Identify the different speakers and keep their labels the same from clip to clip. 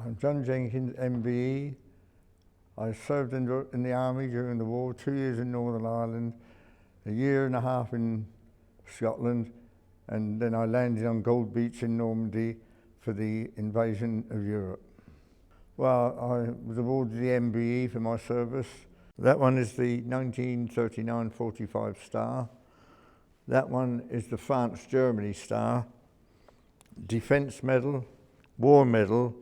Speaker 1: I'm John Jenkins, MBE. I served in the army during the war, 2 years in Northern Ireland, a year and a half in Scotland, and then I landed on Gold Beach in Normandy for the invasion of Europe. Well, I was awarded the MBE for my service. That one is the 1939-45 Star. That one is the France-Germany Star, Defence Medal, War Medal,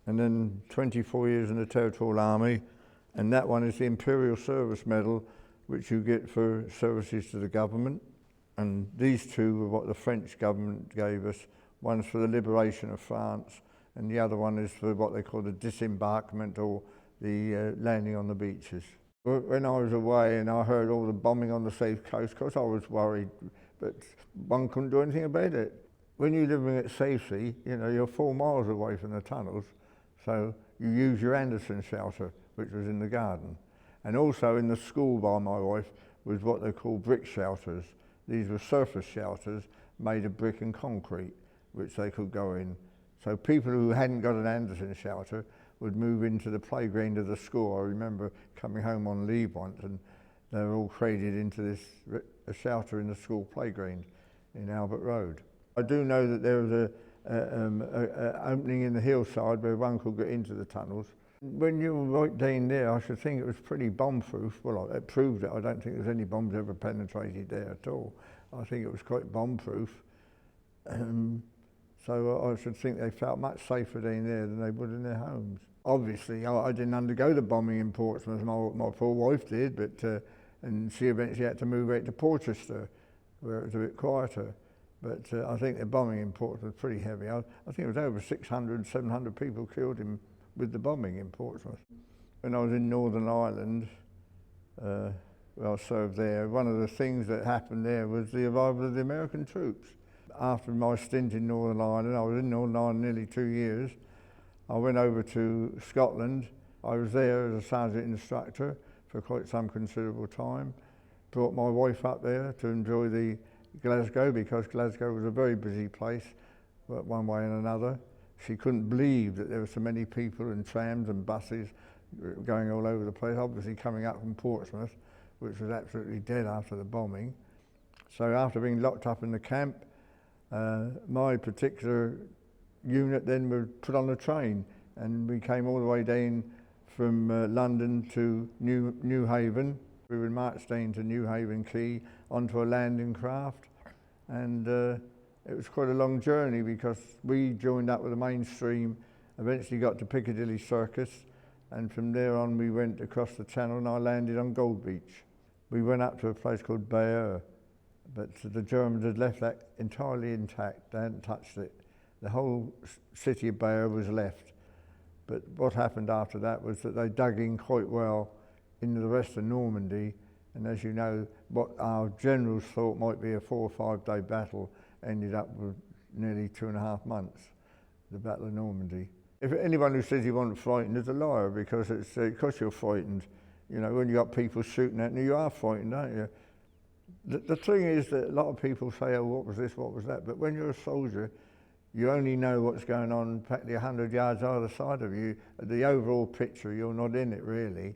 Speaker 1: and then 24 years in the Territorial Army. And that one is the Imperial Service Medal, which you get for services to the government. And these two were what the French government gave us. One's for the liberation of France, and the other one is for what they call the disembarkment, or the landing on the beaches. When I was away and I heard all the bombing on the safe coast, of course I was worried, but one couldn't do anything about it. When you're living at safety, you know, you're 4 miles away from the tunnels, so you use your Anderson shelter, which was in the garden. And also in the school by my wife was what they call brick shelters. These were surface shelters made of brick and concrete, which they could go in. So people who hadn't got an Anderson shelter would move into the playground of the school. I remember coming home on leave once and they were all craded into this shelter in the school playground in Albert Road. I do know that there was an opening in the hillside where one could get into the tunnels. When you were right down there, I should think it was pretty bomb-proof. Well, it proved it. I don't think there's any bombs ever penetrated there at all. I think it was quite bomb-proof. So I should think they felt much safer down there than they would in their homes. Obviously, I didn't undergo the bombing in Portsmouth. My poor wife did, but and she eventually had to move out to Portchester, where it was a bit quieter. But I think the bombing in Portsmouth was pretty heavy. I think it was over 600, 700 people killed with the bombing in Portsmouth. When I was in Northern Ireland, where I served there, one of the things that happened there was the arrival of the American troops. After my stint in Northern Ireland, I was in Northern Ireland nearly 2 years. I went over to Scotland. I was there as a sergeant instructor for quite some considerable time. Brought my wife up there to enjoy the Glasgow, because Glasgow was a very busy place, but one way and another. She couldn't believe that there were so many people and trams and buses going all over the place, obviously coming up from Portsmouth, which was absolutely dead after the bombing. So after being locked up in the camp, my particular unit then was put on a train, and we came all the way down from London to New Haven. We would march down to New Haven Quay onto a landing craft, and it was quite a long journey because we joined up with the mainstream, eventually got to Piccadilly Circus, and from there on we went across the channel and I landed on Gold Beach. We went up to a place called Bayeux, but the Germans had left that entirely intact. They hadn't touched it. The whole city of Bayeux was left. But what happened after that was that they dug in quite well into the rest of Normandy, and as you know, what our generals thought might be a 4 or 5 day battle ended up with nearly 2.5 months, the Battle of Normandy. If anyone who says he wasn't frightened is a liar, because it's because you're frightened. You know, when you got people shooting at you, you are frightened, aren't you? The thing is that a lot of people say, oh, what was this, what was that? But when you're a soldier, you only know what's going on practically 100 yards either side of you. The overall picture, you're not in it really.